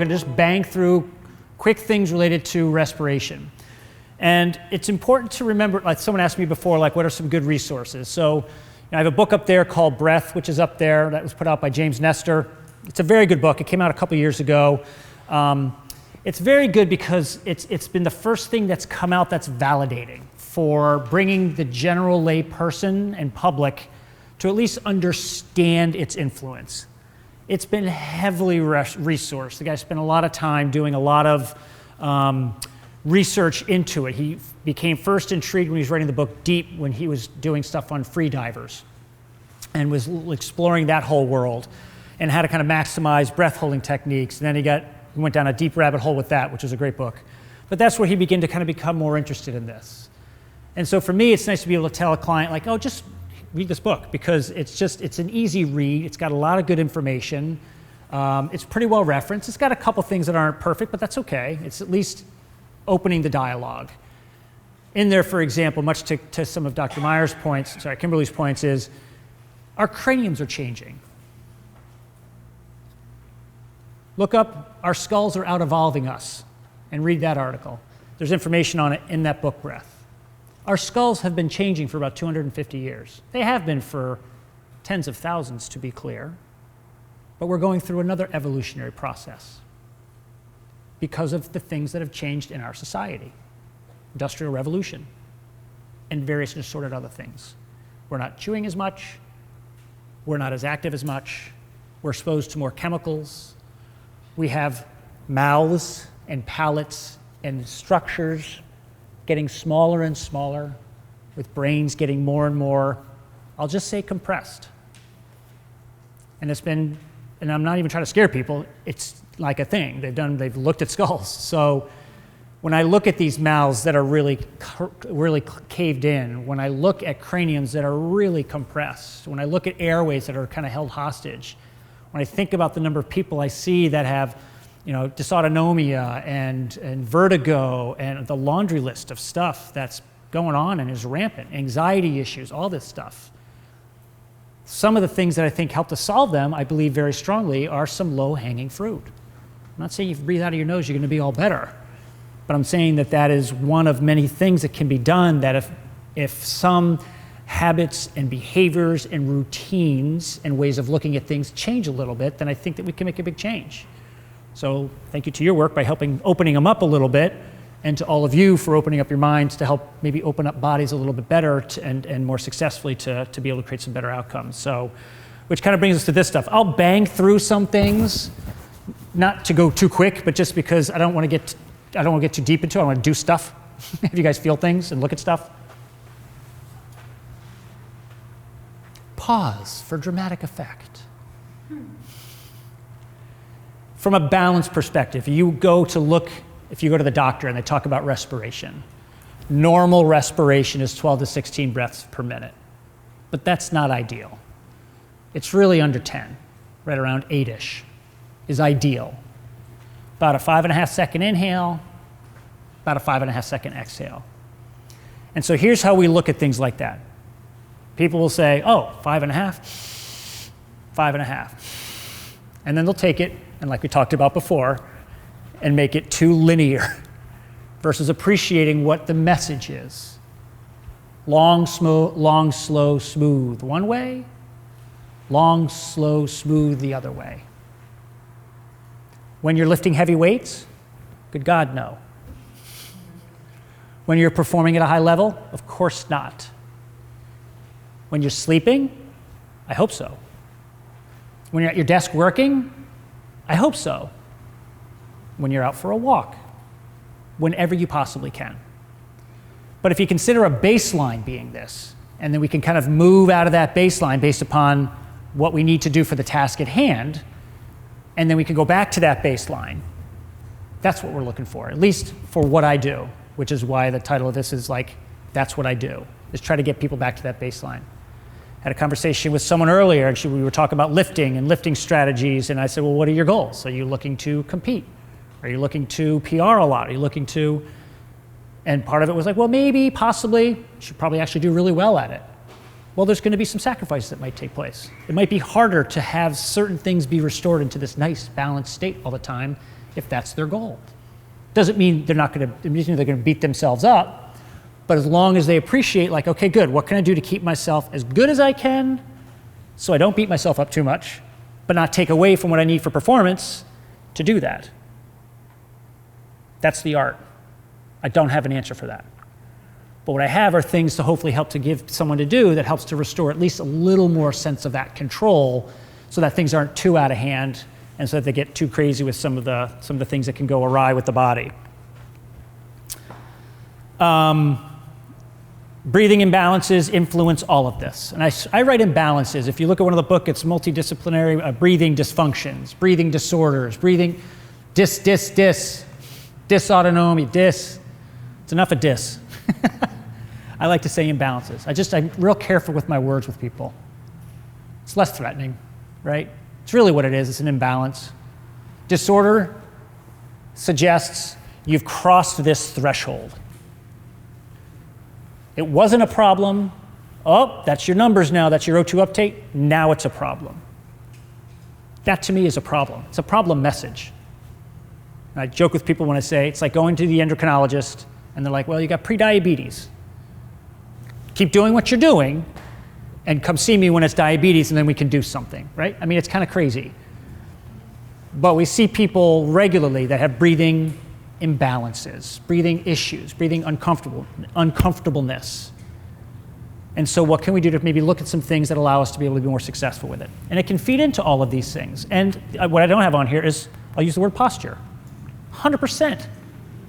going to just bang through quick things related to respiration. And it's important to remember, like someone asked me before, like what are some good resources? So I have a book up there called Breath, which is up there, that was put out by James Nestor. It's a very good book. It came out a couple years ago. It's very good because it's been the first thing that's come out that's validating for bringing the general lay person and public to at least understand its influence. It's been heavily resourced. The guy spent a lot of time doing a lot of research into it. He became first intrigued when he was writing the book Deep, when he was doing stuff on free divers and was exploring that whole world and how to kind of maximize breath holding techniques. And then he went down a deep rabbit hole with that, which was a great book. But that's where he began to kind of become more interested in this. And so for me, it's nice to be able to tell a client, like, oh, just read this book, because it's an easy read. It's got a lot of good information. It's pretty well referenced. It's got a couple things that aren't perfect, but that's okay. It's at least opening the dialogue. In there, for example, much to some of Dr. Meyer's points, Kimberly's points, is our craniums are changing. Look up, our skulls are out-evolving us, and read that article. There's information on it in that book, Breath. Our skulls have been changing for about 250 years. They have been for tens of thousands, to be clear, but we're going through another evolutionary process because of the things that have changed in our society. Industrial revolution and various assorted other things. We're not chewing as much, we're not as active as much, we're exposed to more chemicals, we have mouths and palates and structures getting smaller and smaller, with brains getting more and more, I'll just say, compressed. And and I'm not even trying to scare people, it's like a thing. They've looked at skulls. So when I look at these mouths that are really caved in, when I look at craniums that are really compressed, when I look at airways that are kind of held hostage, when I think about the number of people I see that have dysautonomia and vertigo and the laundry list of stuff that's going on and is rampant, anxiety issues, all this stuff. Some of the things that I think help to solve them, I believe very strongly, are some low-hanging fruit. I'm not saying if you breathe out of your nose, you're going to be all better, but I'm saying that is one of many things that can be done, that if some habits and behaviors and routines and ways of looking at things change a little bit, then I think that we can make a big change. So thank you to your work by opening them up a little bit, and to all of you for opening up your minds to help maybe open up bodies a little bit better and more successfully to be able to create some better outcomes. So, which kind of brings us to this stuff. I'll bang through some things, not to go too quick, but just because I don't want to get too deep into it. I want to do stuff. Have you guys feel things and look at stuff? Pause for dramatic effect. From a balance perspective, if you go to the doctor and they talk about respiration, normal respiration is 12 to 16 breaths per minute, but that's not ideal. It's really under 10, right around 8-ish is ideal. About a 5.5 second inhale, about a 5.5 second exhale. And so here's how we look at things like that. People will say, oh, 5.5, 5.5. And then they'll take it, and like we talked about before, and make it too linear versus appreciating what the message is. Long, slow, smooth one way, long, slow, smooth the other way. When you're lifting heavy weights, good God, no. When you're performing at a high level, of course not. When you're sleeping, I hope so. When you're at your desk working, I hope so. When you're out for a walk, whenever you possibly can. But if you consider a baseline being this, and then we can kind of move out of that baseline based upon what we need to do for the task at hand, and then we can go back to that baseline, that's what we're looking for, at least for what I do, which is why the title of this is like, that's what I do, is try to get people back to that baseline. Had a conversation with someone earlier, and we were talking about lifting and lifting strategies, and I said, well, what are your goals? Are you looking to compete? Are you looking to PR a lot? Are you looking to, and part of it was like, well, maybe, possibly, you should probably actually do really well at it. Well, there's going to be some sacrifices that might take place. It might be harder to have certain things be restored into this nice, balanced state all the time if that's their goal. Doesn't mean they're going to beat themselves up, but as long as they appreciate, like, okay, good, what can I do to keep myself as good as I can so I don't beat myself up too much, but not take away from what I need for performance to do that. That's the art. I don't have an answer for that. But what I have are things to hopefully help to give someone to do that helps to restore at least a little more sense of that control so that things aren't too out of hand and so that they get too crazy with some of the things that can go awry with the body. Breathing imbalances influence all of this. And I write imbalances. If you look at one of the books, it's multidisciplinary breathing dysfunctions, breathing disorders, breathing dysautonomy, It's enough of dis. I like to say imbalances. I'm real careful with my words with people. It's less threatening, right? It's really what it is. It's an imbalance. Disorder suggests you've crossed this threshold. It wasn't a problem. Oh, that's your numbers now. That's your O2 uptake. Now it's a problem. That to me is a problem. It's a problem message. And I joke with people when I say it's like going to the endocrinologist and they're like, well, you got prediabetes. Keep doing what you're doing and come see me when it's diabetes and then we can do something, right? I mean, it's kind of crazy. But we see people regularly that have breathing imbalances, breathing issues, breathing uncomfortableness. And so what can we do to maybe look at some things that allow us to be able to be more successful with it? And it can feed into all of these things. And what I don't have on here is, I'll use the word posture. 100%.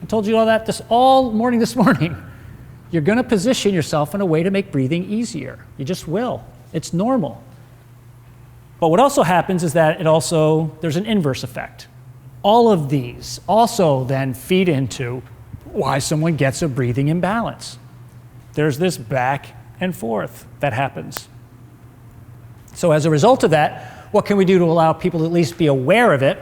I told you all that all morning this morning. You're going to position yourself in a way to make breathing easier. You just will. It's normal. But what also happens is that there's an inverse effect. All of these also then feed into why someone gets a breathing imbalance. There's this back and forth that happens. So as a result of that, what can we do to allow people to at least be aware of it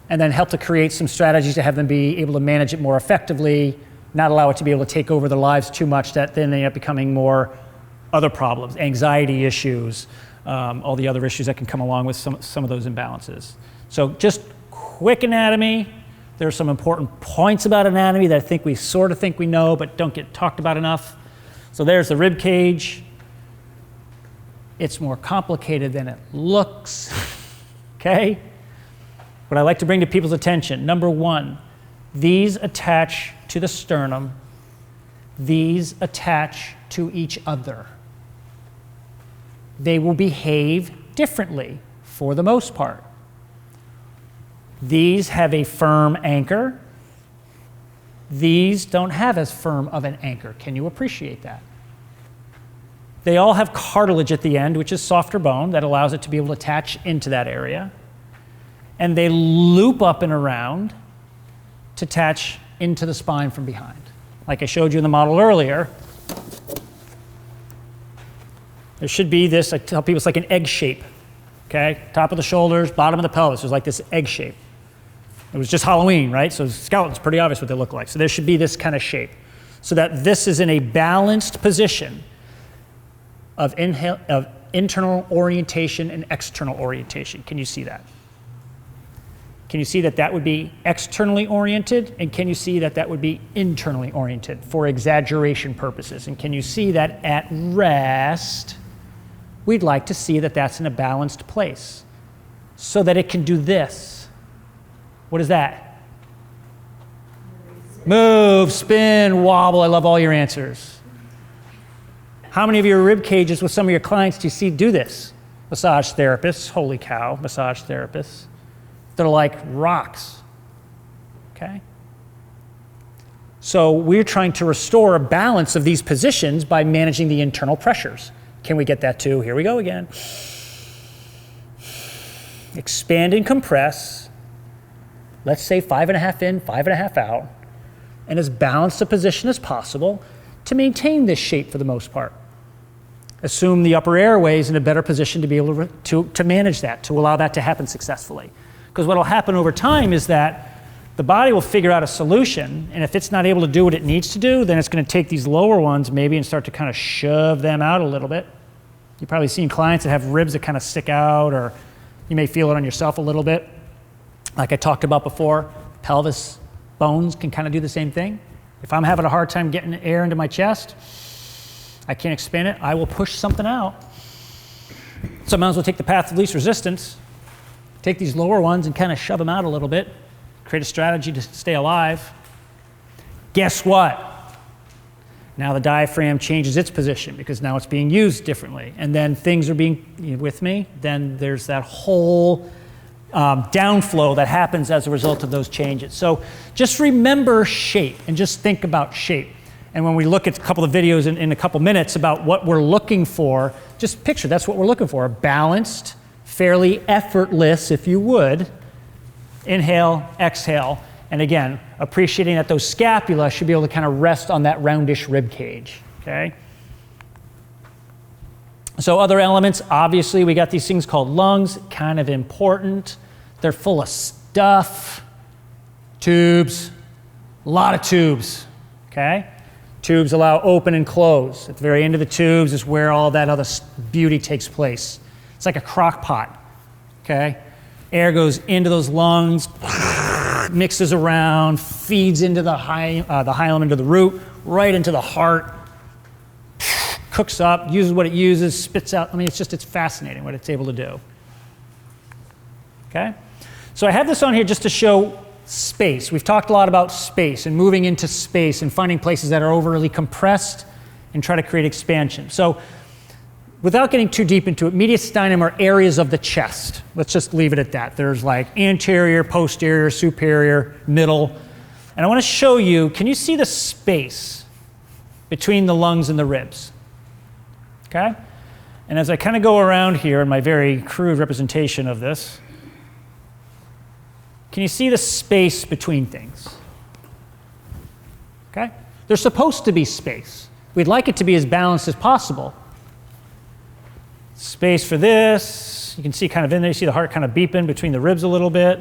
and then help to create some strategies to have them be able to manage it more effectively, not allow it to be able to take over their lives too much that then they end up becoming more other problems, anxiety issues, all the other issues that can come along with some of those imbalances. So just quick anatomy. There are some important points about anatomy that I think we sort of think we know but don't get talked about enough. So there's the rib cage. It's more complicated than it looks, okay? What I like to bring to people's attention, number one, these attach to the sternum. These attach to each other. They will behave differently for the most part. These have a firm anchor. These don't have as firm of an anchor. Can you appreciate that? They all have cartilage at the end, which is softer bone that allows it to be able to attach into that area. And they loop up and around to attach into the spine from behind. Like I showed you in the model earlier, there should be this, I tell people it's like an egg shape, okay? Top of the shoulders, bottom of the pelvis, there's like this egg shape. It was just Halloween, right? So skeletons, pretty obvious what they look like. So there should be this kind of shape so that this is in a balanced position of internal orientation and external orientation. Can you see that? Can you see that that would be externally oriented? And can you see that that would be internally oriented for exaggeration purposes? And can you see that at rest, we'd like to see that that's in a balanced place so that it can do this. What is that? Move, spin, wobble. I love all your answers. How many of your rib cages with some of your clients do you see do this? Massage therapists, holy cow, massage therapists. They're like rocks, okay? So we're trying to restore a balance of these positions by managing the internal pressures. Can we get that too? Here we go again. Expand and compress. Let's say 5.5 in, 5.5 out, and as balanced a position as possible to maintain this shape for the most part. Assume the upper airway is in a better position to be able to manage that, to allow that to happen successfully. Because what will happen over time is that the body will figure out a solution, and if it's not able to do what it needs to do, then it's going to take these lower ones maybe and start to kind of shove them out a little bit. You've probably seen clients that have ribs that kind of stick out, or you may feel it on yourself a little bit. Like I talked about before, pelvis bones can kind of do the same thing. If I'm having a hard time getting air into my chest, I can't expand it, I will push something out. So I might as well take the path of least resistance, take these lower ones and kind of shove them out a little bit, create a strategy to stay alive. Guess what? Now the diaphragm changes its position because now it's being used differently. And then things are being, with me, then there's that whole downflow that happens as a result of those changes. So just remember shape and just think about shape. And when we look at a couple of videos in a couple minutes about what we're looking for, just picture that's what we're looking for. A balanced, fairly effortless, if you would, inhale, exhale. And again, appreciating that those scapula should be able to kind of rest on that roundish rib cage, okay? So other elements, obviously we got these things called lungs, kind of important. They're full of stuff, tubes, a lot of tubes, okay? Tubes allow open and close. At the very end of the tubes is where all that other beauty takes place. It's like a crock pot, okay? Air goes into those lungs, mixes around, feeds into the hilum, into the root, right into the heart, cooks up, uses what it uses, spits out. I mean, it's fascinating what it's able to do. Okay? So I have this on here just to show space. We've talked a lot about space and moving into space and finding places that are overly compressed and try to create expansion. So without getting too deep into it, mediastinum are areas of the chest. Let's just leave it at that. There's like anterior, posterior, superior, middle. And I want to show you, can you see the space between the lungs and the ribs? Okay? And as I kind of go around here in my very crude representation of this, can you see the space between things? Okay? There's supposed to be space. We'd like it to be as balanced as possible. Space for this. You can see kind of in there, you see the heart kind of beeping between the ribs a little bit.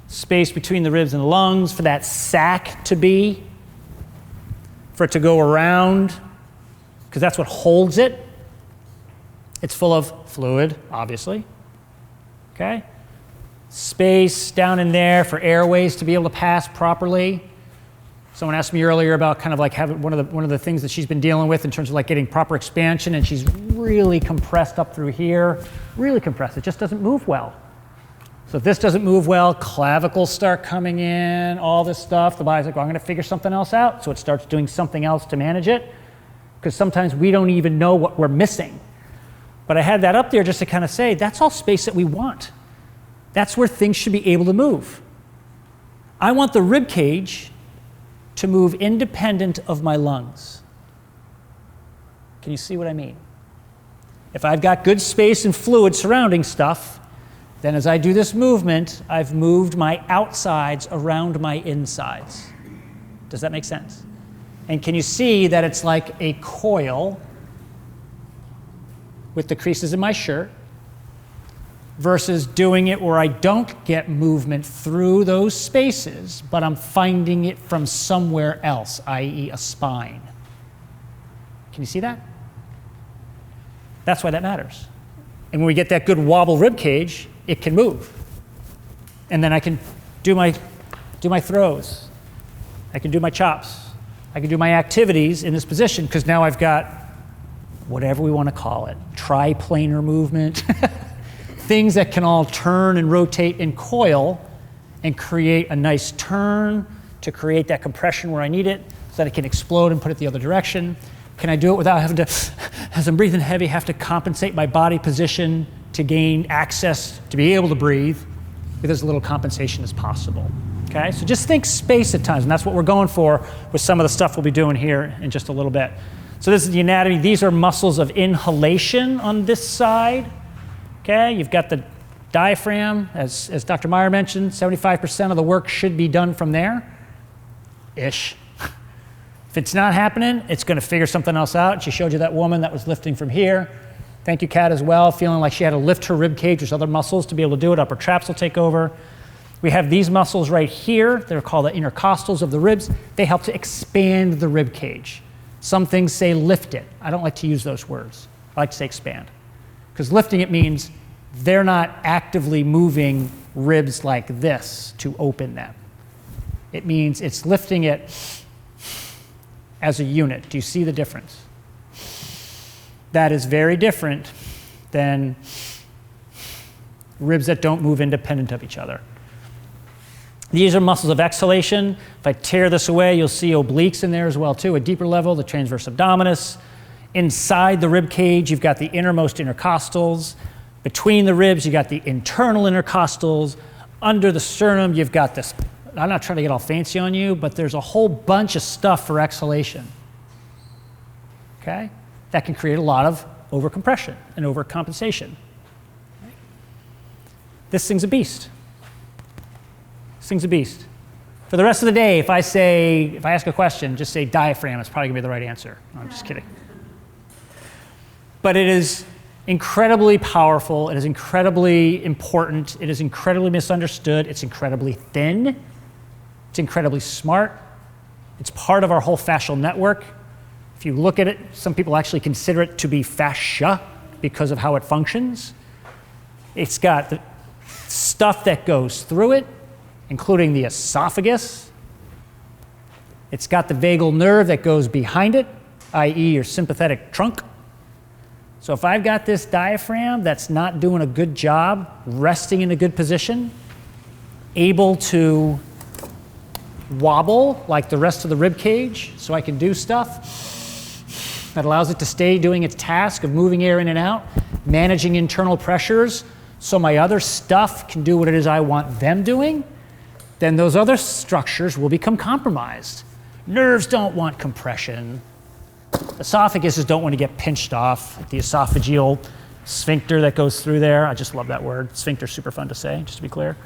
Space between the ribs and the lungs for that sac to be, for it to go around, because that's what holds it. It's full of fluid, obviously. Okay? Space down in there for airways to be able to pass properly. Someone asked me earlier about kind of like having one of the things that she's been dealing with in terms of like getting proper expansion, and she's really compressed up through here, really compressed. It just doesn't move well. So if this doesn't move well, clavicles start coming in, all this stuff. The body's like, well, I'm going to figure something else out. So it starts doing something else to manage it, because sometimes we don't even know what we're missing. But I had that up there just to kind of say, that's all space that we want. That's where things should be able to move. I want the rib cage to move independent of my lungs. Can you see what I mean? If I've got good space and fluid surrounding stuff, then as I do this movement, I've moved my outsides around my insides. Does that make sense? And can you see that it's like a coil with the creases in my shirt versus doing it where I don't get movement through those spaces, but I'm finding it from somewhere else, i.e. a spine. Can you see that? That's why that matters. And when we get that good wobble rib cage, it can move. And then I can do my throws. I can do my chops. I can do my activities in this position, because now I've got whatever we want to call it, triplanar movement, things that can all turn and rotate and coil and create a nice turn to create that compression where I need it so that it can explode and put it the other direction. Can I do it without having to, as I'm breathing heavy, have to compensate my body position to gain access to be able to breathe with as little compensation as possible? Okay, so just think space at times, and that's what we're going for with some of the stuff we'll be doing here in just a little bit. So this is the anatomy. These are muscles of inhalation on this side. Okay, you've got the diaphragm, as Dr. Meyer mentioned, 75% of the work should be done from there, ish. If it's not happening, it's going to figure something else out. She showed you that woman that was lifting from here. Thank you, Kat, as well, feeling like she had to lift her rib cage. There's other muscles to be able to do it. Upper traps will take over. We have these muscles right here. They're called the intercostals of the ribs. They help to expand the rib cage. Some things say lift it. I don't like to use those words. I like to say expand. Because lifting it means they're not actively moving ribs like this to open them. It means it's lifting it as a unit. Do you see the difference? That is very different than ribs that don't move independent of each other. These are muscles of exhalation. If I tear this away, you'll see obliques in there as well too. A deeper level, the transverse abdominis. Inside the rib cage, you've got the innermost intercostals. Between the ribs, you've got the internal intercostals. Under the sternum, you've got this. I'm not trying to get all fancy on you, but there's a whole bunch of stuff for exhalation. Okay? That can create a lot of overcompression and overcompensation. This thing's a beast. This thing's a beast. For the rest of the day, if I ask a question, just say diaphragm. It's probably gonna be the right answer. No, I'm just kidding. But it is incredibly powerful. It is incredibly important. It is incredibly misunderstood. It's incredibly thin. It's incredibly smart. It's part of our whole fascial network. If you look at it, some people actually consider it to be fascia because of how it functions. It's got the stuff that goes through it, including the esophagus. It's got the vagal nerve that goes behind it, i.e. your sympathetic trunk. So if I've got this diaphragm that's not doing a good job resting in a good position, able to wobble like the rest of the rib cage so I can do stuff that allows it to stay doing its task of moving air in and out, managing internal pressures so my other stuff can do what it is I want them doing, then those other structures will become compromised. Nerves don't want compression. Esophaguses don't want to get pinched off. The esophageal sphincter that goes through there, I just love that word. Sphincter's super fun to say, just to be clear.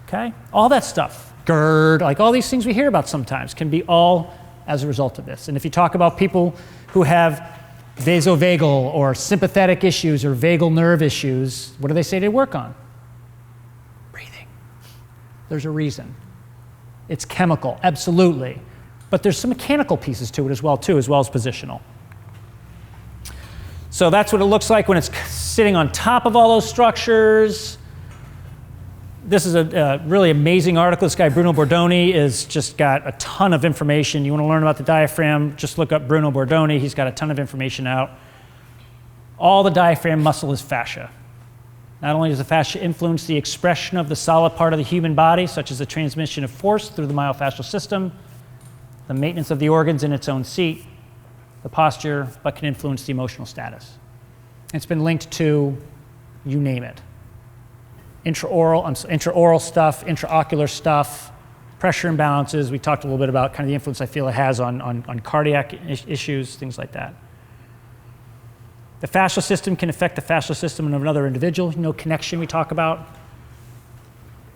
Okay? All that stuff. GERD, like all these things we hear about sometimes can be all as a result of this. And if you talk about people who have vasovagal or sympathetic issues or vagal nerve issues, what do they say they work on? Breathing. There's a reason. It's chemical, absolutely. But there's some mechanical pieces to it as well too, as well as positional. So that's what it looks like when it's sitting on top of all those structures. This is a really amazing article. This guy, Bruno Bordoni, has just got a ton of information. You want to learn about the diaphragm, just look up Bruno Bordoni. He's got a ton of information out. All the diaphragm muscle is fascia. Not only does the fascia influence the expression of the solid part of the human body, such as the transmission of force through the myofascial system, the maintenance of the organs in its own seat, the posture, but can influence the emotional status. It's been linked to, you name it. Intraoral stuff, intraocular stuff, pressure imbalances. We talked a little bit about kind of the influence I feel it has on cardiac issues, things like that. The fascial system can affect the fascial system of another individual. Connection we talk about.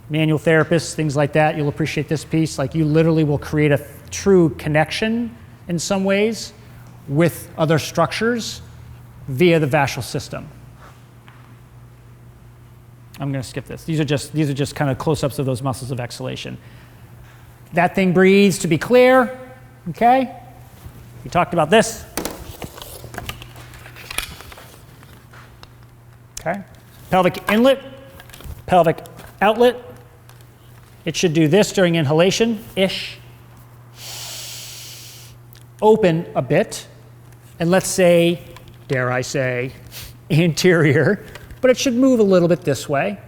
Manual therapists, things like that. You'll appreciate this piece. Like you literally will create a true connection in some ways with other structures via the fascial system. I'm going to skip this. These are just kind of close-ups of those muscles of exhalation. That thing breathes, to be clear, okay? We talked about this. Okay? Pelvic inlet, pelvic outlet. It should do this during inhalation-ish. Open a bit, and let's say, dare I say, anterior, but it should move a little bit this way,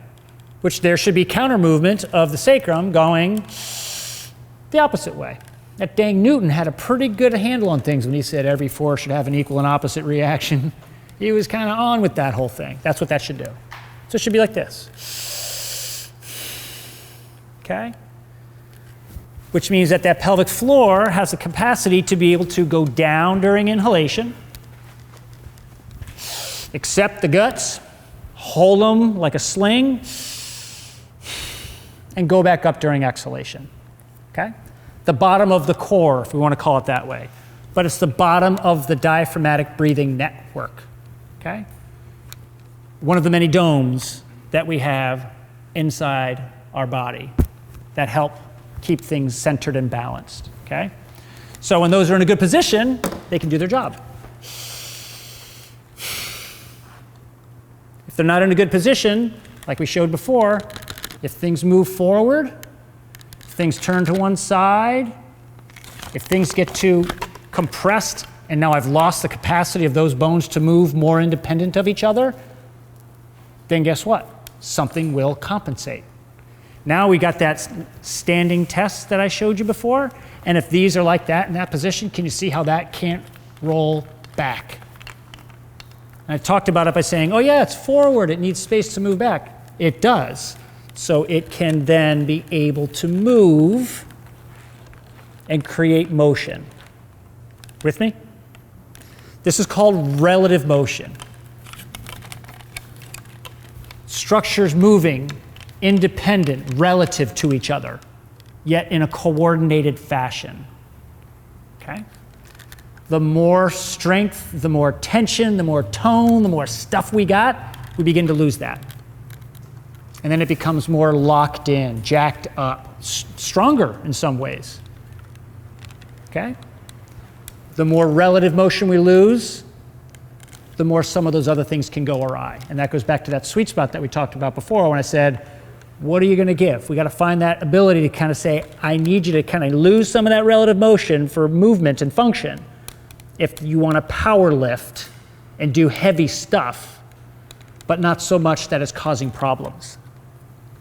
which there should be counter movement of the sacrum going the opposite way. That dang Newton had a pretty good handle on things when he said every force should have an equal and opposite reaction. He was kind of on with that whole thing. That's what that should do. So it should be like this. Okay? Which means that that pelvic floor has the capacity to be able to go down during inhalation, accept the guts, hold them like a sling, and go back up during exhalation. Okay? The bottom of the core, if we want to call it that way. But it's the bottom of the diaphragmatic breathing network. Okay? One of the many domes that we have inside our body that help keep things centered and balanced. Okay? So when those are in a good position, they can do their job. If they're not in a good position, like we showed before, if things move forward, if things turn to one side, if things get too compressed and now I've lost the capacity of those bones to move more independent of each other, then guess what? Something will compensate. Now we got that standing test that I showed you before, and if these are like that in that position, can you see how that can't roll back? And I talked about it by saying, oh yeah, it's forward, it needs space to move back. It does. So it can then be able to move and create motion. With me? This is called relative motion. Structures moving independent relative to each other, yet in a coordinated fashion. Okay? The more strength, the more tension, the more tone, the more stuff we got, we begin to lose that. And then it becomes more locked in, jacked up, stronger in some ways. Okay? The more relative motion we lose, the more some of those other things can go awry. And that goes back to that sweet spot that we talked about before when I said, what are you going to give? We got to find that ability to kind of say, I need you to kind of lose some of that relative motion for movement and function. If you want to power lift and do heavy stuff, but not so much that it's causing problems.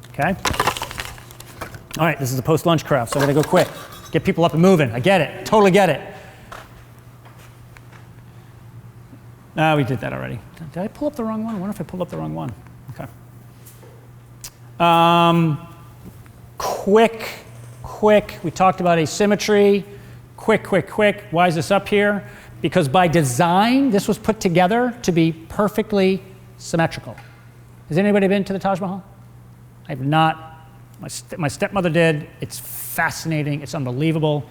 Okay? All right, this is a post-lunch crowd, so I got to go quick. Get people up and moving. I get it. Totally get it. We did that already. Did I pull up the wrong one? I wonder if I pulled up the wrong one. Okay. Quick. We talked about asymmetry. Quick. Why is this up here? Because by design, this was put together to be perfectly symmetrical. Has anybody been to the Taj Mahal? I have not. My stepmother did. It's fascinating. It's unbelievable.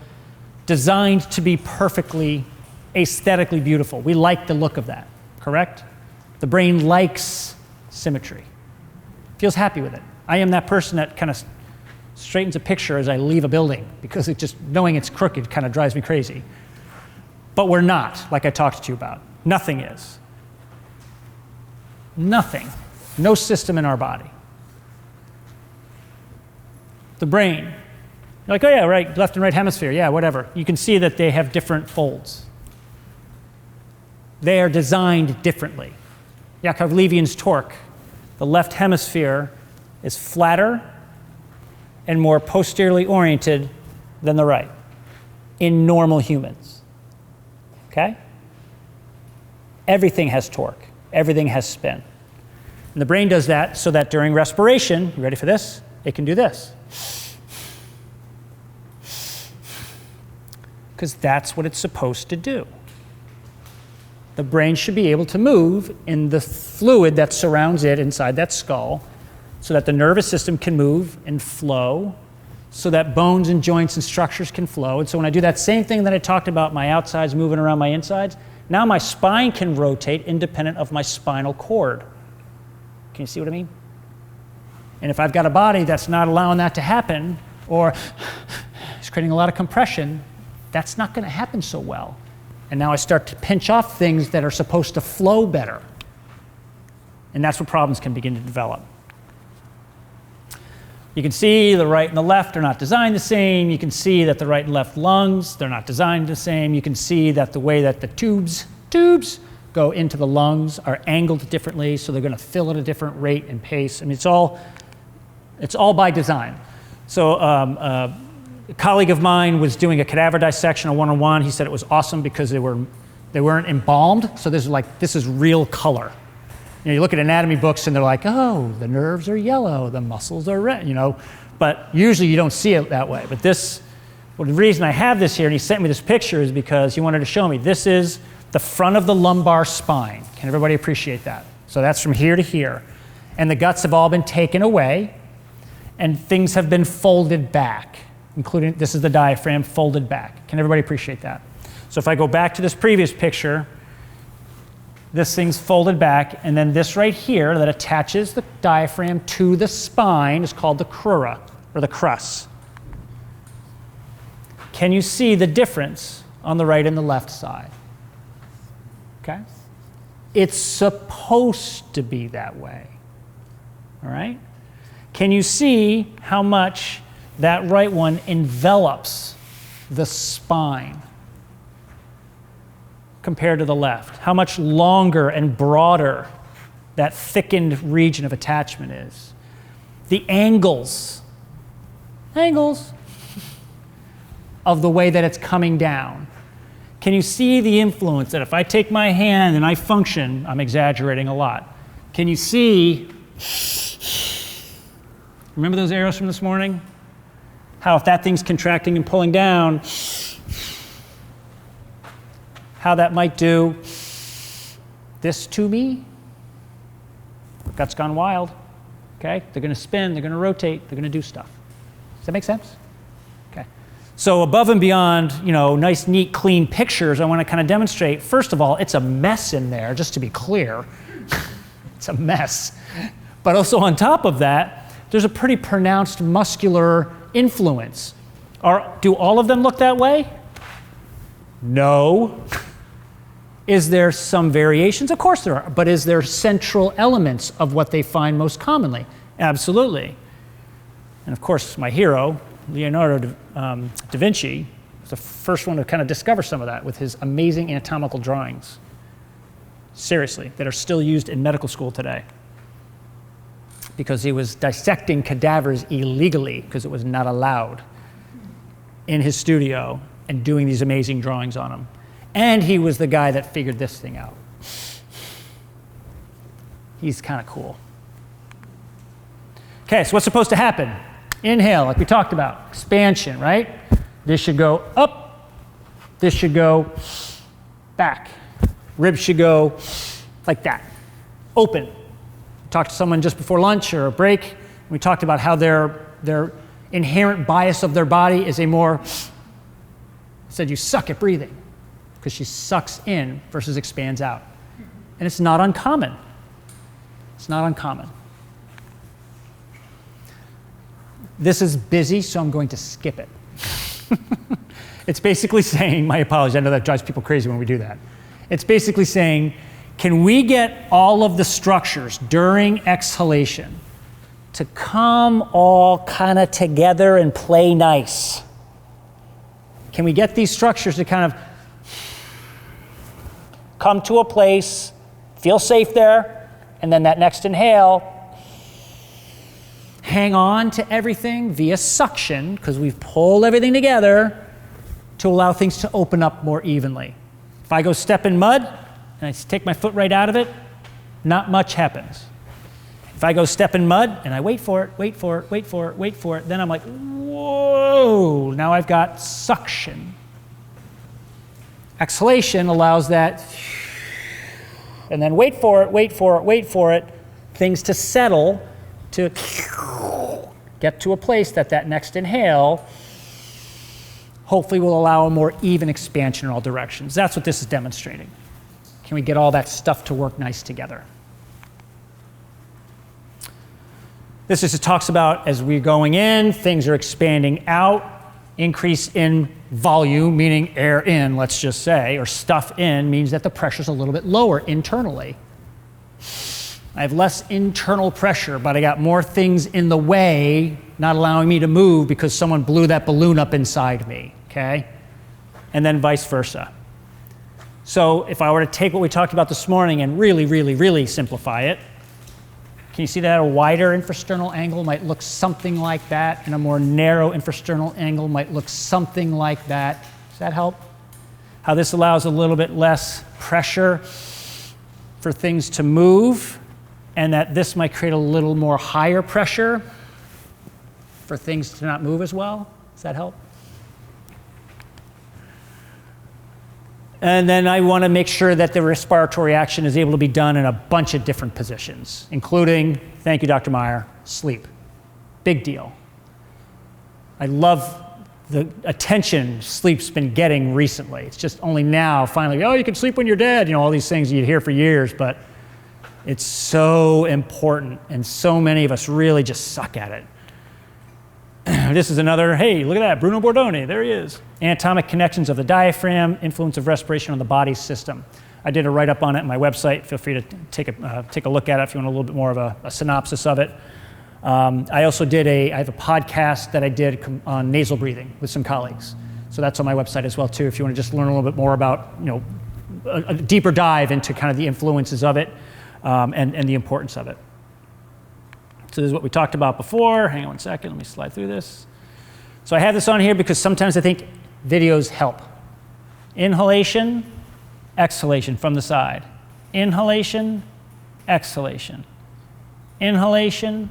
Designed to be perfectly aesthetically beautiful. We like the look of that, correct? The brain likes symmetry. Feels happy with it. I am that person that kind of straightens a picture as I leave a building because it just, knowing it's crooked kind of drives me crazy. But we're not, like I talked to you about. Nothing is. Nothing. No system in our body. The brain. You're like, oh yeah, right, left and right hemisphere, yeah, whatever. You can see that they have different folds. They are designed differently. Yakovlevian's torque. The left hemisphere is flatter and more posteriorly oriented than the right in normal humans. Okay? Everything has torque. Everything has spin. And the brain does that so that during respiration, you ready for this? It can do this. Because that's what it's supposed to do. The brain should be able to move in the fluid that surrounds it inside that skull so that the nervous system can move and flow, so that bones and joints and structures can flow. And so when I do that same thing that I talked about, my outsides moving around my insides, now my spine can rotate independent of my spinal cord. Can you see what I mean? And if I've got a body that's not allowing that to happen, or it's creating a lot of compression, that's not going to happen so well. And now I start to pinch off things that are supposed to flow better. And that's where problems can begin to develop. You can see the right and the left are not designed the same. You can see that the right and left lungs, they're not designed the same. You can see that the way that the tubes go into the lungs are angled differently, so they're going to fill at a different rate and pace. I mean, it's all by design. So a colleague of mine was doing a cadaver dissection, a one-on-one. He said it was awesome because they weren't embalmed. So this is real color. You know, you look at anatomy books and they're like, oh, the nerves are yellow, the muscles are red, you know. But usually you don't see it that way. But the reason I have this here, and he sent me this picture, is because he wanted to show me this is the front of the lumbar spine. Can everybody appreciate that? So that's from here to here. And the guts have all been taken away and things have been folded back. Including, this is the diaphragm folded back. Can everybody appreciate that? So if I go back to this previous picture, this thing's folded back, and then this right here that attaches the diaphragm to the spine is called the crura, or the crus. Can you see the difference on the right and the left side? Okay? It's supposed to be that way. all right? Can you see how much that right one envelops the spine compared to the left? How much longer and broader that thickened region of attachment is? The angles of the way that it's coming down. Can you see the influence that if I take my hand and I function, I'm exaggerating a lot. Can you see, remember those arrows from this morning? How if that thing's contracting and pulling down, how that might do this to me? Gut's gone wild, okay? They're gonna spin, they're gonna rotate, they're gonna do stuff. Does that make sense? Okay. So above and beyond, nice, neat, clean pictures, I wanna kind of demonstrate, first of all, it's a mess in there, just to be clear. It's a mess. But also on top of that, there's a pretty pronounced muscular influence. Do all of them look that way? No. Is there some variations? Of course there are. But is there central elements of what they find most commonly? Absolutely. And of course, my hero, Leonardo da Vinci, was the first one to kind of discover some of that with his amazing anatomical drawings. Seriously, that are still used in medical school today. Because he was dissecting cadavers illegally, because it was not allowed, in his studio and doing these amazing drawings on them. And he was the guy that figured this thing out. He's kind of cool. Okay, so what's supposed to happen? Inhale, like we talked about, expansion, right? This should go up, this should go back. Ribs should go like that, open. Talked to someone just before lunch or a break. We talked about how their inherent bias of their body is said you suck at breathing because she sucks in versus expands out. And it's not uncommon. It's not uncommon. This is busy, so I'm going to skip it. It's basically saying, my apologies, I know that drives people crazy when we do that. It's basically saying, can we get all of the structures during exhalation to come all kind of together and play nice? Can we get these structures to kind of come to a place, feel safe there, and then that next inhale, hang on to everything via suction, because we've pulled everything together to allow things to open up more evenly. If I go step in mud, and I take my foot right out of it, not much happens. If I go step in mud, and I wait for it, wait for it, wait for it, wait for it, then I'm like, whoa, now I've got suction. Exhalation allows that, and then wait for it, wait for it, wait for it, things to settle, to get to a place that next inhale hopefully will allow a more even expansion in all directions. That's what this is demonstrating. Can we get all that stuff to work nice together? This just talks about as we're going in, things are expanding out, increase in volume, meaning air in, let's just say, or stuff in, means that the pressure's a little bit lower internally. I have less internal pressure, but I got more things in the way, not allowing me to move because someone blew that balloon up inside me, okay? And then vice versa. So if I were to take what we talked about this morning and really, really, really simplify it, can you see that a wider infrasternal angle might look something like that, and a more narrow infrasternal angle might look something like that? Does that help? How this allows a little bit less pressure for things to move, and that this might create a little more higher pressure for things to not move as well. Does that help? And then I want to make sure that the respiratory action is able to be done in a bunch of different positions, including, thank you, Dr. Meyer, sleep. Big deal. I love the attention sleep's been getting recently. It's just only now, finally, oh, you can sleep when you're dead, all these things you'd hear for years, but it's so important, and so many of us really just suck at it. This is another, hey, look at that, Bruno Bordone, there he is. Anatomic connections of the diaphragm, influence of respiration on the body system. I did a write-up on it on my website. Feel free to take a look at it if you want a little bit more of a synopsis of it. I also I have a podcast that I did on nasal breathing with some colleagues. So that's on my website as well too, if you want to just learn a little bit more about, a deeper dive into kind of the influences of it and the importance of it. So this is what we talked about before. Hang on one second, let me slide through this. So I have this on here because sometimes I think videos help. Inhalation, exhalation from the side. Inhalation, exhalation. Inhalation,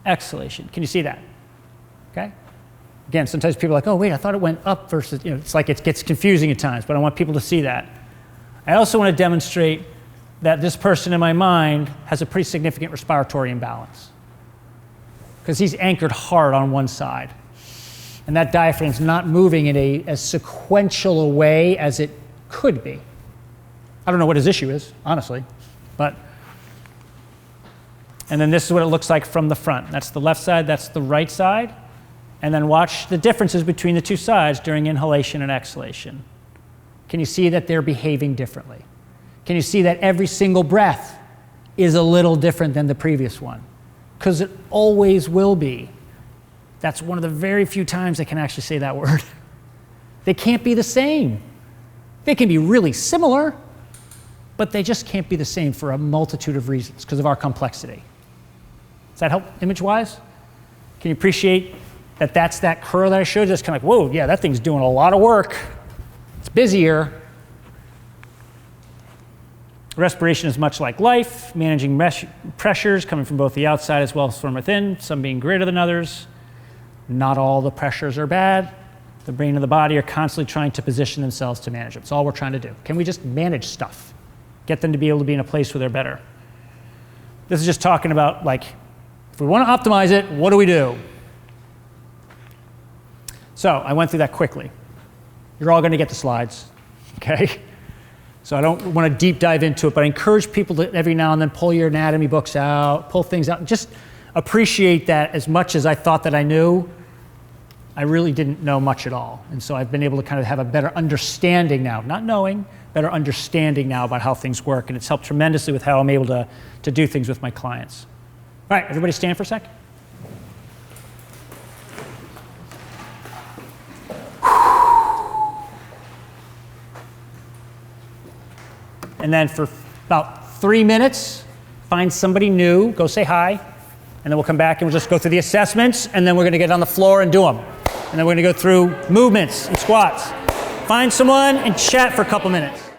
exhalation. Can you see that? Okay? Again, sometimes people are like, oh, wait, I thought it went up versus, it's like it gets confusing at times, but I want people to see that. I also want to demonstrate that this person in my mind has a pretty significant respiratory imbalance because he's anchored hard on one side. And that diaphragm's not moving in as sequential a way as it could be. I don't know what his issue is, honestly, but. And then this is what it looks like from the front. That's the left side, that's the right side. And then watch the differences between the two sides during inhalation and exhalation. Can you see that they're behaving differently? Can you see that every single breath is a little different than the previous one? Because it always will be. That's one of the very few times I can actually say that word. They can't be the same. They can be really similar, but they just can't be the same for a multitude of reasons because of our complexity. Does that help image-wise? Can you appreciate that that's that curve that I showed you? It's kind of like, whoa, yeah, that thing's doing a lot of work. It's busier. Respiration is much like life, managing pressures coming from both the outside as well as from within, some being greater than others. Not all the pressures are bad. The brain and the body are constantly trying to position themselves to manage it. It's all we're trying to do. Can we just manage stuff? Get them to be able to be in a place where they're better. This is just talking about, like, if we want to optimize it, what do we do? So I went through that quickly. You're all going to get the slides, okay? So I don't want to deep dive into it, but I encourage people to every now and then pull your anatomy books out, pull things out, just appreciate that as much as I thought that I knew, I really didn't know much at all. And so I've been able to kind of have a better understanding now, not knowing, better understanding now about how things work, and it's helped tremendously with how I'm able to do things with my clients. All right, everybody stand for a sec. And then for about 3 minutes, find somebody new, go say hi, and then we'll come back and we'll just go through the assessments, and then we're going to get on the floor and do them. And then we're going to go through movements and squats. Find someone and chat for a couple minutes.